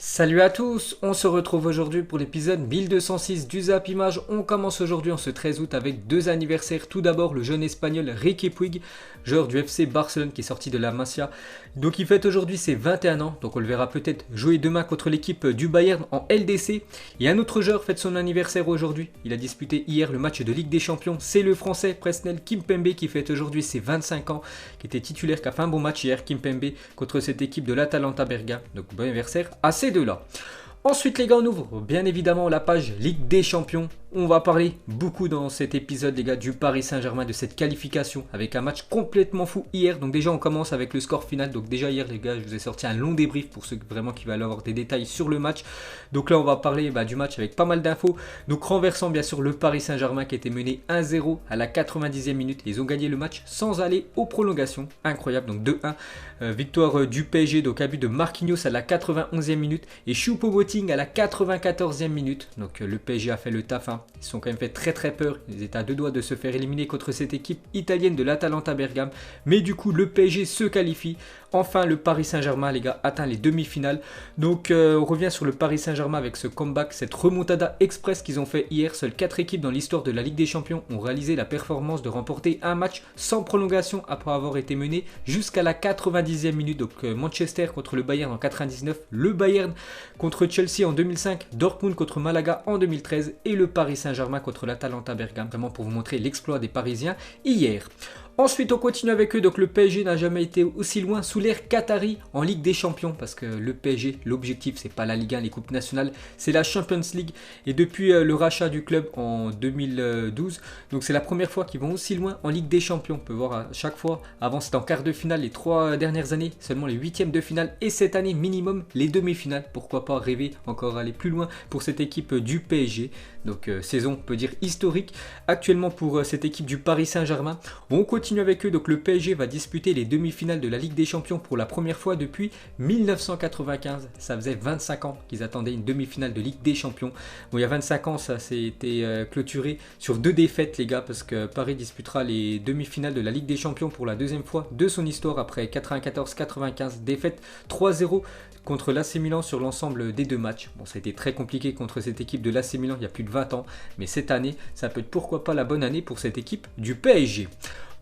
Salut à tous, on se retrouve aujourd'hui pour l'épisode 1206 du Zap Image. On commence aujourd'hui en ce 13 août avec deux anniversaires. Tout d'abord le jeune espagnol Riqui Puig, joueur du FC Barcelone qui est sorti de la Masia. Donc il fête aujourd'hui ses 21 ans, donc on le verra peut-être jouer demain contre l'équipe du Bayern en LDC. Et un autre joueur fête son anniversaire aujourd'hui. Il a disputé hier le match de Ligue des Champions. C'est le français Presnel Kimpembe qui fête aujourd'hui ses 25 ans, qui était titulaire, qui a fait un bon match hier, Kimpembe, contre cette équipe de l'Atalanta Bergame. Donc bon anniversaire à ces deux-là. Ensuite les gars, on ouvre bien évidemment la page Ligue des Champions. On va parler beaucoup dans cet épisode les gars du Paris Saint-Germain, de cette qualification avec un match complètement fou hier. Donc déjà on commence avec le score final. Donc déjà hier les gars, je vous ai sorti un long débrief pour ceux vraiment qui veulent avoir des détails sur le match. Donc là on va parler du match avec pas mal d'infos. Donc renversant bien sûr le Paris Saint-Germain qui était mené 1-0 à la 90e minute. Ils ont gagné le match sans aller aux prolongations. Incroyable, donc 2-1. Victoire du PSG, donc à but de Marquinhos à la 91e minute et Choupo-Moting à la 94e minute. Donc le PSG a fait le taf. Ils se sont quand même fait très peur. Ils étaient à deux doigts de se faire éliminer contre cette équipe italienne de l'Atalanta Bergame. Mais du coup, le PSG se qualifie. Enfin, le Paris Saint-Germain, les gars, atteint les demi-finales. Donc, on revient sur le Paris Saint-Germain avec ce comeback, cette remontada express qu'ils ont fait hier. Seules 4 équipes dans l'histoire de la Ligue des Champions ont réalisé la performance de remporter un match sans prolongation après avoir été mené jusqu'à la 90e minute. Donc, Manchester contre le Bayern en 99, le Bayern contre Chelsea en 2005, Dortmund contre Malaga en 2013 et le Paris Saint-Germain contre l'Atalanta Bergame. Vraiment pour vous montrer l'exploit des Parisiens hier. Ensuite, on continue avec eux. Donc, le PSG n'a jamais été aussi loin sous l'ère Qatari en Ligue des Champions. Parce que le PSG, l'objectif, c'est pas la Ligue 1, les coupes nationales, c'est la Champions League. Et depuis le rachat du club en 2012, donc c'est la première fois qu'ils vont aussi loin en Ligue des Champions. On peut voir à chaque fois. Avant, c'était en quart de finale les 3 dernières années, seulement les huitièmes de finale. Et cette année, minimum, les demi-finales. Pourquoi pas rêver encore aller plus loin pour cette équipe du PSG. Donc, saison, on peut dire historique actuellement pour cette équipe du Paris Saint-Germain. On continue avec eux, donc le PSG va disputer les demi-finales de la Ligue des Champions pour la première fois depuis 1995. Ça faisait 25 ans qu'ils attendaient une demi-finale de Ligue des Champions. Bon, il y a 25 ans, ça s'est été clôturé sur 2 défaites les gars, parce que Paris disputera les demi-finales de la Ligue des Champions pour la deuxième fois de son histoire après 94-95, défaite 3-0 contre l'AC Milan sur l'ensemble des 2 matchs. Bon, ça a été très compliqué contre cette équipe de l'AC Milan il y a plus de 20 ans, mais cette année, ça peut être pourquoi pas la bonne année pour cette équipe du PSG.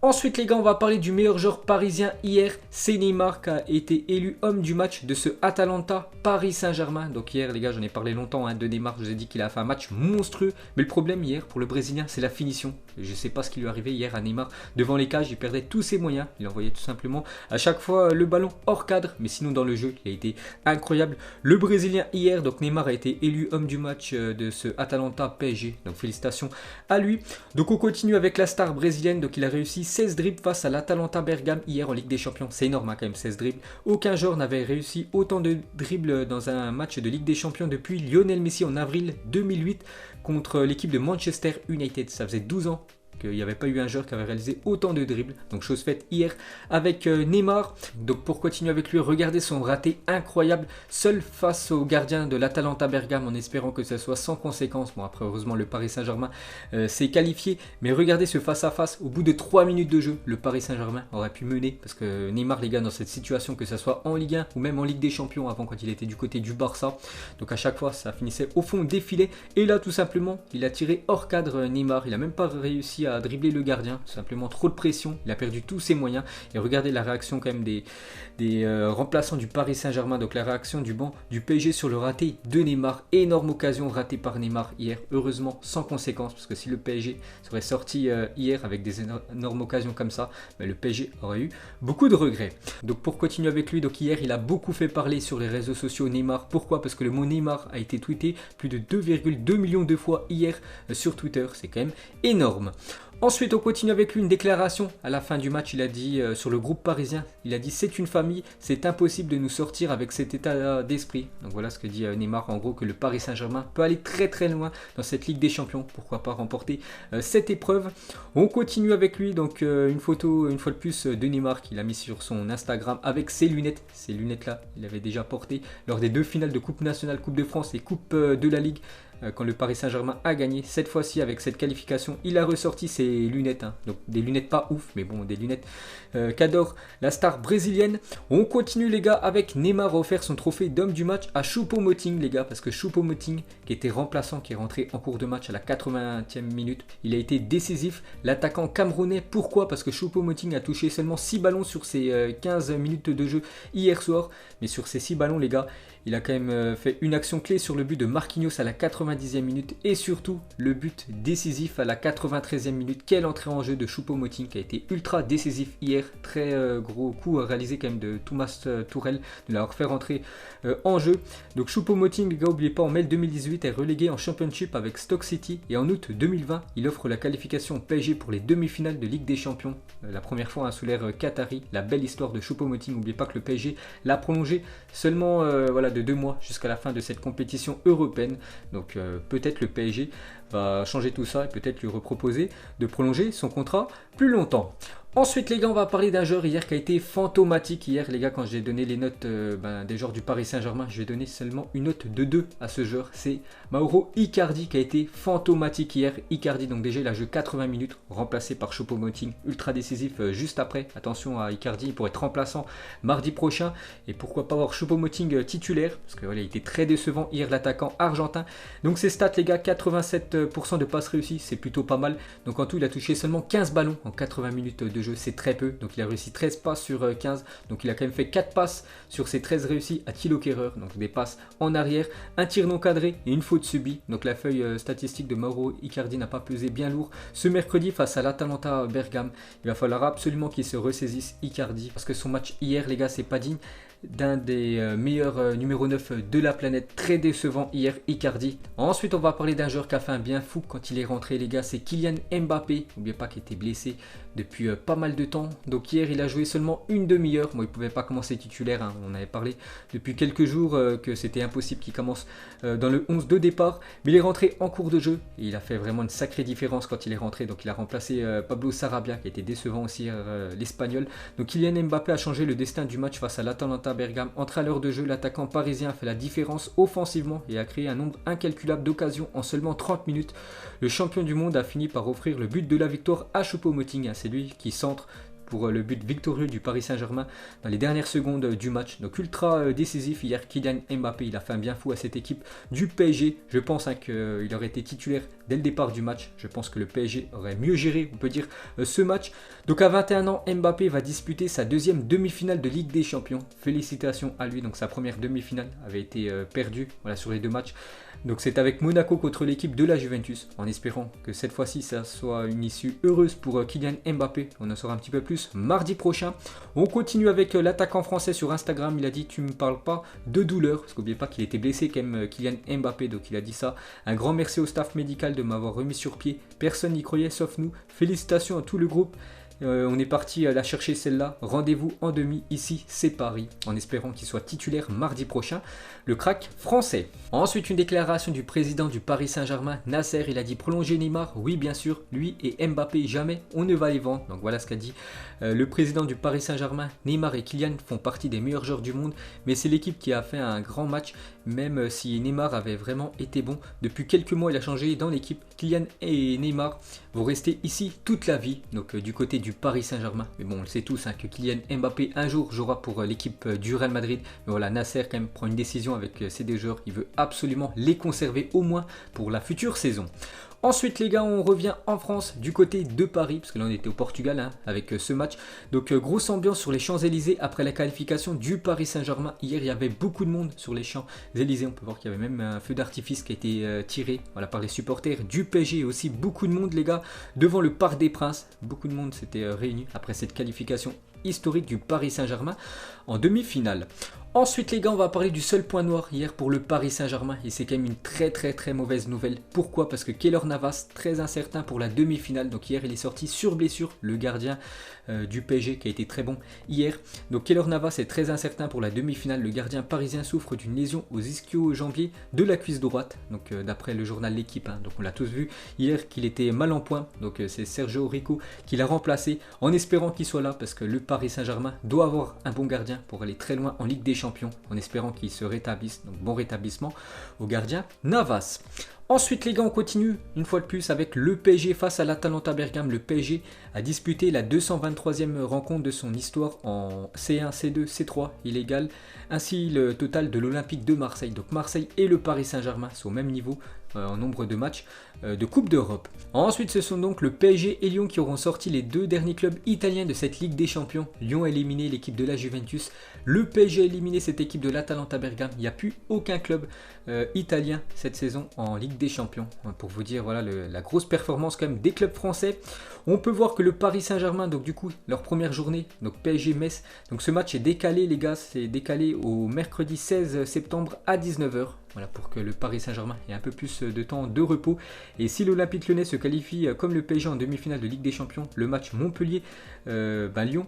Ensuite les gars, on va parler du meilleur joueur parisien hier, c'est Neymar qui a été élu homme du match de ce Atalanta Paris Saint-Germain. Donc hier les gars, j'en ai parlé longtemps de Neymar, je vous ai dit qu'il a fait un match monstrueux. Mais le problème hier pour le Brésilien, c'est la finition. Je ne sais pas ce qui lui est arrivé hier à Neymar. Devant les cages, il perdait tous ses moyens. Il envoyait tout simplement à chaque fois le ballon hors cadre. Mais sinon dans le jeu, il a été incroyable. Le Brésilien hier, donc Neymar a été élu homme du match de ce Atalanta PSG. Donc félicitations à lui. Donc on continue avec la star brésilienne. Donc il a réussi 16 dribbles face à l'Atalanta Bergame hier en Ligue des Champions. C'est énorme quand même, 16 dribbles. Aucun joueur n'avait réussi autant de dribbles dans un match de Ligue des Champions depuis Lionel Messi en avril 2008 contre l'équipe de Manchester United. Ça faisait 12 ans qu'il n'y avait pas eu un joueur qui avait réalisé autant de dribbles. Donc chose faite hier avec Neymar. Donc pour continuer avec lui, regardez son raté incroyable seul face au gardien de l'Atalanta Bergame en espérant que ça soit sans conséquence. Bon après heureusement le Paris Saint-Germain s'est qualifié. Mais regardez ce face à face au bout de 3 minutes de jeu. Le Paris Saint-Germain aurait pu mener parce que Neymar les gars dans cette situation, que ça soit en Ligue 1 ou même en Ligue des Champions avant quand il était du côté du Barça. Donc à chaque fois ça finissait au fond des filets. Et là tout simplement il a tiré hors cadre Neymar. Il n'a même pas réussi à dribbler le gardien, tout simplement trop de pression, il a perdu tous ses moyens. Et regardez la réaction quand même des remplaçants du Paris Saint-Germain, donc la réaction du banc du PSG sur le raté de Neymar. Énorme occasion ratée par Neymar hier, heureusement sans conséquence, parce que si le PSG serait sorti hier avec des énormes occasions comme ça, le PSG aurait eu beaucoup de regrets. Donc pour continuer avec lui, donc hier il a beaucoup fait parler sur les réseaux sociaux Neymar. Pourquoi? Parce que le mot Neymar a été tweeté plus de 2,2 millions de fois hier sur Twitter, c'est quand même énorme. Ensuite, on continue avec lui, une déclaration. À la fin du match, il a dit sur le groupe parisien, il a dit: c'est une famille, c'est impossible de nous sortir avec cet état d'esprit. Donc voilà ce que dit Neymar, en gros, que le Paris Saint-Germain peut aller très loin dans cette Ligue des Champions. Pourquoi pas remporter cette épreuve. On continue avec lui, donc une photo, une fois de plus, de Neymar qu'il a mis sur son Instagram avec ses lunettes. Ces lunettes-là, il avait déjà porté lors des 2 finales de Coupe nationale, Coupe de France et Coupe de la Ligue. Quand le Paris Saint-Germain a gagné. Cette fois-ci, avec cette qualification, il a ressorti ses ses lunettes, hein. Donc des lunettes pas ouf, mais bon, des lunettes qu'adore la star brésilienne. On continue les gars avec Neymar a offert son trophée d'homme du match à Choupo-Moting les gars, parce que Choupo-Moting qui était remplaçant, qui est rentré en cours de match à la 80e minute, il a été décisif, l'attaquant camerounais. Pourquoi? Parce que Choupo-Moting a touché seulement 6 ballons sur ses 15 minutes de jeu hier soir, mais sur ces 6 ballons les gars, il a quand même fait une action clé sur le but de Marquinhos à la 90e minute et surtout le but décisif à la 93e minute. Quelle entrée en jeu de Choupo-Moting qui a été ultra décisif hier. Très gros coup réalisé quand même de Thomas Tuchel de l'avoir fait rentrer en jeu. Donc Choupo-Moting les gars, n'oubliez pas, en mai 2018 est relégué en Championship avec Stoke City et en août 2020 il offre la qualification au PSG pour les demi-finales de Ligue des Champions. La première fois sous l'ère Qatari. La belle histoire de Choupo-Moting. N'oubliez pas que le PSG l'a prolongé seulement de 2 mois jusqu'à la fin de cette compétition européenne. Donc peut-être le PSG va changer tout ça et peut-être lui reproposer de prolonger son contrat plus longtemps. Ensuite les gars, on va parler d'un joueur hier qui a été fantomatique. Hier les gars, quand j'ai donné les notes des joueurs du Paris Saint-Germain, je vais donner seulement une note de 2 à ce joueur. C'est Mauro Icardi qui a été fantomatique hier. Icardi, donc déjà il a joué 80 minutes, remplacé par Choupo-Moting, ultra décisif juste après. Attention à Icardi, il pourrait être remplaçant mardi prochain. Et pourquoi pas avoir Choupo-Moting titulaire, parce que voilà, il était très décevant hier l'attaquant argentin. Donc ses stats les gars, 87% de passes réussies, c'est plutôt pas mal. Donc en tout il a touché seulement 15 ballons en 80 minutes de jeu, c'est très peu. Donc il a réussi 13 passes sur 15, donc il a quand même fait 4 passes sur ses 13 réussies à Thilo Kehrer, donc des passes en arrière, un tir non cadré et une faute subie. Donc la feuille statistique de Mauro Icardi n'a pas pesé bien lourd ce mercredi face à l'Atalanta Bergame. Il va falloir absolument qu'il se ressaisisse Icardi, parce que son match hier les gars, c'est pas digne d'un des meilleurs numéro 9 de la planète. Très décevant hier Icardi. Ensuite on va parler d'un joueur qui a fait un bien fou quand il est rentré les gars, c'est Kylian Mbappé. N'oubliez pas qu'il était blessé depuis pas mal de temps. Donc hier il a joué seulement une demi-heure. Bon, il ne pouvait pas commencer titulaire, hein. On avait parlé depuis quelques jours que c'était impossible qu'il commence dans le 11 de départ. Mais il est rentré en cours de jeu et il a fait vraiment une sacrée différence quand il est rentré. Donc il a remplacé Pablo Sarabia qui était décevant aussi l'Espagnol. Donc Kylian Mbappé a changé le destin du match face à l'Atalanta Bergame. Entré à l'heure de jeu, l'attaquant parisien a fait la différence offensivement et a créé un nombre incalculable d'occasions en seulement 30 minutes. Le champion du monde a fini par offrir le but de la victoire à Choupo-Moting. C'est lui qui centre pour le but victorieux du Paris Saint-Germain dans les dernières secondes du match. Donc ultra décisif hier, Kylian Mbappé, il a fait un bien fou à cette équipe du PSG. Je pense qu'il aurait été titulaire dès le départ du match. Je pense que le PSG aurait mieux géré, on peut dire, ce match. Donc à 21 ans, Mbappé va disputer sa deuxième demi-finale de Ligue des Champions. Félicitations à lui. Donc sa première demi-finale avait été perdue sur les 2 matchs. Donc c'est avec Monaco contre l'équipe de la Juventus, en espérant que cette fois-ci ça soit une issue heureuse pour Kylian Mbappé. On en saura un petit peu plus mardi prochain. On continue avec l'attaquant français sur Instagram. Il a dit: tu me parles pas de douleur, parce qu'oubliez pas qu'il était blessé quand même, Kylian Mbappé, donc il a dit ça. Un grand merci au staff médical de m'avoir remis sur pied. Personne n'y croyait sauf nous. Félicitations à tout le groupe. On est parti la chercher celle-là. Rendez-vous en demi, ici c'est Paris, en espérant qu'il soit titulaire mardi prochain, le crack français. Ensuite une déclaration du président du Paris Saint-Germain, Nasser. Il a dit: prolonger Neymar, oui bien sûr, lui et Mbappé jamais, on ne va les vendre. Donc voilà ce qu'a dit le président du Paris Saint-Germain. Neymar et Kylian font partie des meilleurs joueurs du monde, mais c'est l'équipe qui a fait un grand match. Même si Neymar avait vraiment été bon, depuis quelques mois il a changé dans l'équipe. Kylian et Neymar vont rester ici toute la vie, donc du côté du Paris Saint-Germain. Mais bon, on le sait tous que Kylian Mbappé un jour jouera pour l'équipe du Real Madrid. Mais voilà, Nasser quand même prend une décision avec ces 2 joueurs. Il veut absolument les conserver au moins pour la future saison. Ensuite les gars, on revient en France du côté de Paris, parce que là on était au Portugal avec ce match. Donc grosse ambiance sur les Champs-Élysées après la qualification du Paris Saint-Germain. Hier il y avait beaucoup de monde sur les Champs-Élysées. On peut voir qu'il y avait même un feu d'artifice qui a été tiré par les supporters du PSG. Et aussi beaucoup de monde les gars devant le Parc des Princes. Beaucoup de monde s'était réuni après cette qualification historique du Paris Saint-Germain en demi-finale. Ensuite les gars, on va parler du seul point noir hier pour le Paris Saint-Germain, et c'est quand même une très mauvaise nouvelle. Pourquoi? Parce que Keylor Navas, très incertain pour la demi-finale. Donc hier il est sorti sur blessure, le gardien du PSG qui a été très bon hier. Donc Keylor Navas est très incertain pour la demi-finale. Le gardien parisien souffre d'une lésion aux ischio-jambiers de la cuisse droite. Donc d'après le journal L'Équipe, donc on l'a tous vu hier qu'il était mal en point. Donc c'est Sergio Rico qui l'a remplacé, en espérant qu'il soit là, parce que le Paris Saint-Germain doit avoir un bon gardien pour aller très loin en Ligue des Champions, en espérant qu'il se rétablisse. Donc bon rétablissement au gardien Navas. Ensuite les gars, on continue une fois de plus avec le PSG face à l'Atalanta Bergame. Le PSG a disputé la 223e rencontre de son histoire en C1, C2, C3 illégal, ainsi le total de l'Olympique de Marseille. Donc Marseille et le Paris Saint-Germain sont au même niveau en nombre de matchs de Coupe d'Europe. Ensuite, ce sont donc le PSG et Lyon qui auront sorti les deux derniers clubs italiens de cette Ligue des Champions. Lyon a éliminé l'équipe de la Juventus, le PSG a éliminé cette équipe de l'Atalanta Bergame. Il n'y a plus aucun club italien cette saison en Ligue des Champions. Pour vous dire voilà la grosse performance quand même des clubs français. On peut voir que le Paris Saint-Germain, donc du coup leur première journée, donc PSG Metz, donc ce match est décalé les gars, c'est décalé au mercredi 16 septembre à 19h. Voilà, pour que le Paris Saint-Germain ait un peu plus de temps de repos. Et si l'Olympique Lyonnais se qualifie comme le PSG en demi-finale de Ligue des Champions, le match Montpellier-Lyon,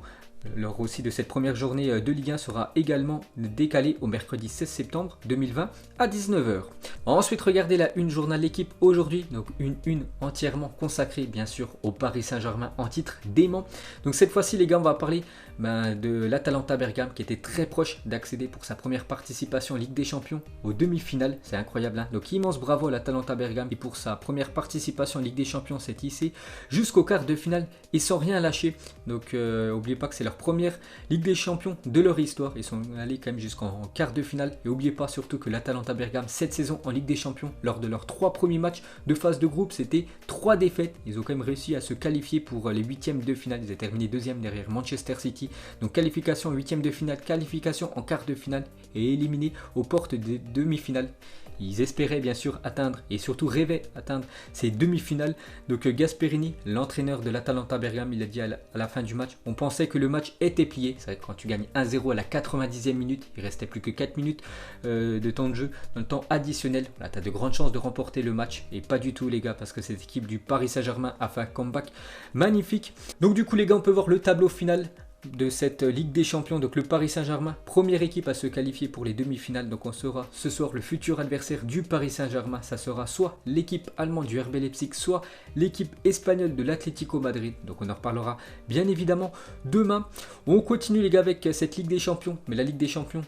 lors aussi de cette première journée de Ligue 1, sera également décalé au mercredi 16 septembre 2020 à 19h. Ensuite, regardez la une journal L'équipe aujourd'hui, donc une entièrement consacrée bien sûr au Paris Saint-Germain en titre dément. Donc cette fois-ci les gars, on va parler de l'Atalanta Bergame qui était très proche d'accéder pour sa première participation en Ligue des Champions aux demi-finales. C'est incroyable, hein. Donc immense bravo à l'Atalanta Bergame qui pour sa première participation en Ligue des Champions s'est hissé jusqu'au quart de finale et sans rien lâcher. Donc n'oubliez pas que c'est leur première Ligue des Champions de leur histoire. Ils sont allés quand même jusqu'en quart de finale. Et n'oubliez pas surtout que l'Atalanta Bergame cette saison en Ligue des Champions, lors de leurs 3 premiers matchs de phase de groupe, c'était 3 défaites. Ils ont quand même réussi à se qualifier pour les 8e de finale. Ils ont terminé 2e derrière Manchester City. Donc qualification en 8e de finale, qualification en quart de finale et éliminé aux portes des demi-finales. Ils espéraient bien sûr atteindre et surtout rêvaient atteindre ces demi-finales. Donc Gasperini, l'entraîneur de l'Atalanta Bergame, il a dit à la fin du match, on pensait que le match était plié. C'est vrai que quand tu gagnes 1-0 à la 90e minute, il restait plus que 4 minutes de temps de jeu dans le temps additionnel. Là, tu as de grandes chances de remporter le match et pas du tout les gars, parce que cette équipe du Paris Saint-Germain a fait un comeback magnifique. Donc du coup les gars, on peut voir le tableau final de cette Ligue des Champions. Donc le Paris Saint-Germain, première équipe à se qualifier pour les demi-finales. Donc on saura ce soir le futur adversaire du Paris Saint-Germain. Ça sera soit l'équipe allemande du RB Leipzig, soit l'équipe espagnole de l'Atlético Madrid. Donc on en reparlera bien évidemment demain. On continue les gars avec cette Ligue des Champions. Mais la Ligue des Champions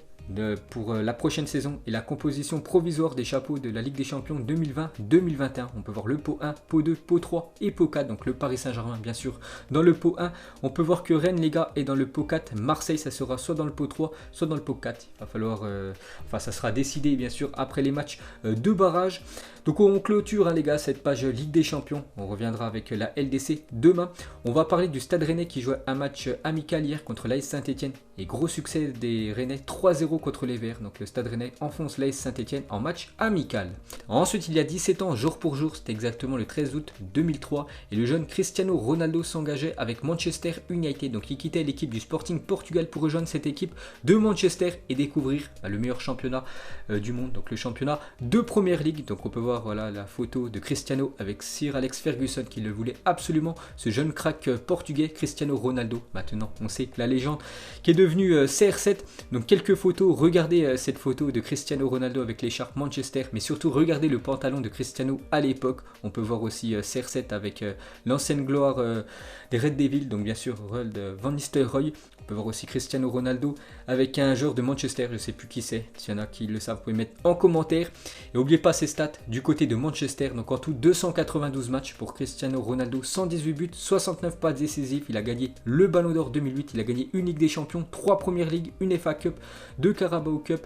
pour la prochaine saison et la composition provisoire des chapeaux de la Ligue des Champions 2020-2021. On peut voir le pot 1, pot 2, pot 3 et pot 4. Donc le Paris Saint-Germain bien sûr dans le pot 1. On peut voir que Rennes les gars est dans le pot 4. Marseille ça sera soit dans le pot 3 soit dans le pot 4. Il va falloir, ça sera décidé bien sûr après les matchs de barrage. Donc on clôture les gars cette page Ligue des Champions. On reviendra avec la LDC demain. On va parler du Stade Rennais qui jouait un match amical hier contre l'AS Saint-Etienne. Et gros succès des Rennais 3-0 contre les Verts. Donc le Stade Rennais enfonce l'AS Saint-Etienne en match amical. Ensuite il y a 17 ans, jour pour jour, c'était exactement le 13 août 2003. Et le jeune Cristiano Ronaldo s'engageait avec Manchester United. Donc il quittait l'équipe du Sporting Portugal pour rejoindre cette équipe de Manchester et découvrir le meilleur championnat du monde. Donc le championnat de Première Ligue. Donc on peut voir voilà la photo de Cristiano avec Sir Alex Ferguson qui le voulait absolument, ce jeune crack portugais Cristiano Ronaldo. Maintenant on sait que la légende qui est devenue CR7. Donc quelques photos, regardez cette photo de Cristiano Ronaldo avec l'écharpe Manchester, mais surtout regardez le pantalon de Cristiano à l'époque. On peut voir aussi CR7 avec l'ancienne gloire des Red Devils, donc bien sûr Ronald Van Nistelrooy. On peut voir aussi Cristiano Ronaldo avec un joueur de Manchester, je ne sais plus qui c'est. S'il y en a qui le savent, vous pouvez mettre en commentaire. Et n'oubliez pas ses stats du côté de Manchester. Donc en tout 292 matchs pour Cristiano Ronaldo, 118 buts, 69 passes décisives. Il a gagné le Ballon d'Or 2008, il a gagné une Ligue des Champions, 3 Premières Ligues, une FA Cup, 2 Carabao Cup,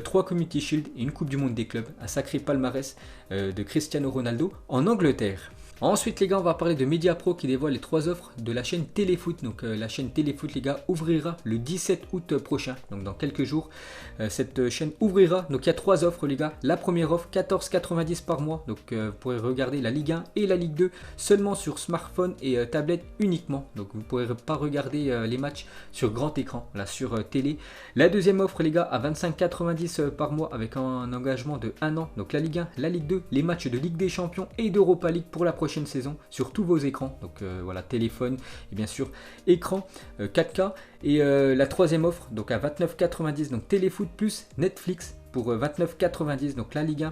3 Community Shield et une Coupe du Monde des clubs. Un sacré palmarès de Cristiano Ronaldo en Angleterre. Ensuite les gars, on va parler de Mediapro qui dévoile les 3 offres de la chaîne Téléfoot. Donc la chaîne Téléfoot les gars ouvrira le 17 août prochain, donc dans quelques jours. Cette chaîne ouvrira, donc il y a 3 offres les gars. La première offre 14,90 par mois, donc vous pourrez regarder la Ligue 1 et la Ligue 2 seulement sur smartphone et tablette uniquement. Donc vous ne pourrez pas regarder les matchs sur grand écran, là sur télé. La deuxième offre les gars à 25,90 par mois avec un engagement de 1 an. Donc la Ligue 1, la Ligue 2, les matchs de Ligue des Champions et d'Europa League pour la prochaine saison sur tous vos écrans. Donc voilà, téléphone et bien sûr écran 4K. Et la troisième offre donc à 29,90, donc Téléfoot plus Netflix pour 29,90, donc la Ligue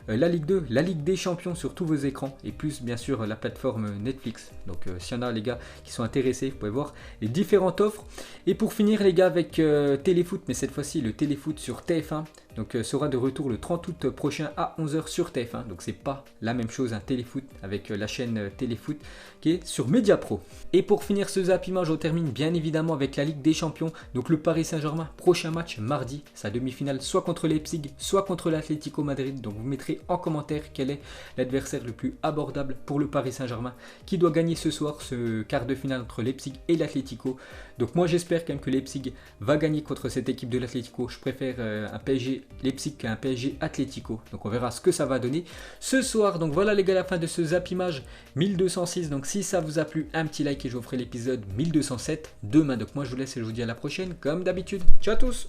1, la Ligue 2, la Ligue des Champions sur tous vos écrans et plus bien sûr la plateforme Netflix. Donc s'il y en a les gars qui sont intéressés, vous pouvez voir les différentes offres. Et pour finir les gars avec Téléfoot, mais cette fois-ci le Téléfoot sur TF1. donc sera de retour le 30 août prochain à 11h sur TF1. Donc c'est pas la même chose un téléfoot avec la chaîne Téléfoot qui est sur Mediapro. Et pour finir ce Zap Image, on termine bien évidemment avec la Ligue des Champions. Donc le Paris Saint-Germain, prochain match mardi, sa demi-finale soit contre Leipzig, soit contre l'Atlético Madrid. Donc vous mettrez en commentaire quel est l'adversaire le plus abordable pour le Paris Saint-Germain qui doit gagner ce soir ce quart de finale entre Leipzig et l'Atlético. Donc moi j'espère quand même que Leipzig va gagner contre cette équipe de l'Atlético. Je préfère un PSG Leipzig qu'un PSG Atlético. Donc on verra ce que ça va donner ce soir. Donc voilà les gars, la fin de ce Zap Image 1206. Donc si ça vous a plu, un petit like et je vous ferai l'épisode 1207 demain. Donc moi je vous laisse et je vous dis à la prochaine comme d'habitude. Ciao à tous.